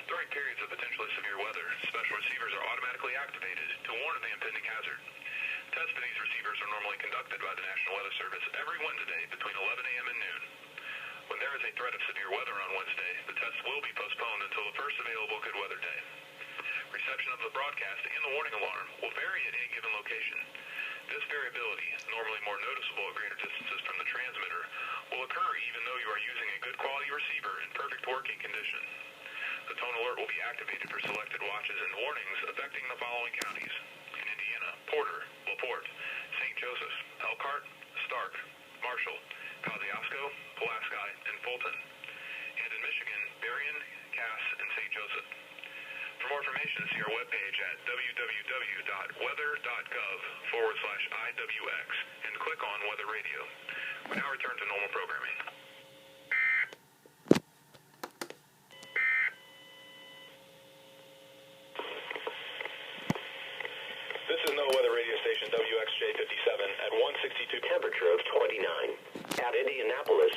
During periods of potentially severe weather, special receivers are automatically activated to warn of the impending hazard. Tests of these receivers are normally conducted by the National Weather Service every Wednesday between 11 a.m. and noon. When there is a threat of severe weather on Wednesday, the tests will be postponed until the first available good weather day. Reception of the broadcast and the warning alarm will vary at any given location. This variability, normally more noticeable at greater distances from the transmitter, will occur even though you are using a good quality receiver in perfect working condition. The tone alert will be activated for selected watches and warnings affecting the following counties: in Indiana, Porter, LaPorte, St. Joseph, Elkhart, Stark, Marshall, Kosciuszko, Pulaski, and Fulton; and in Michigan, Berrien, Cass, and St. Joseph. For more information, see our webpage at www.weather.gov/IWX and click on Weather Radio. We now return to normal programming. This is NOAA Weather Radio Station WXJ 57 at 162. Temperature of 29. At Indianapolis,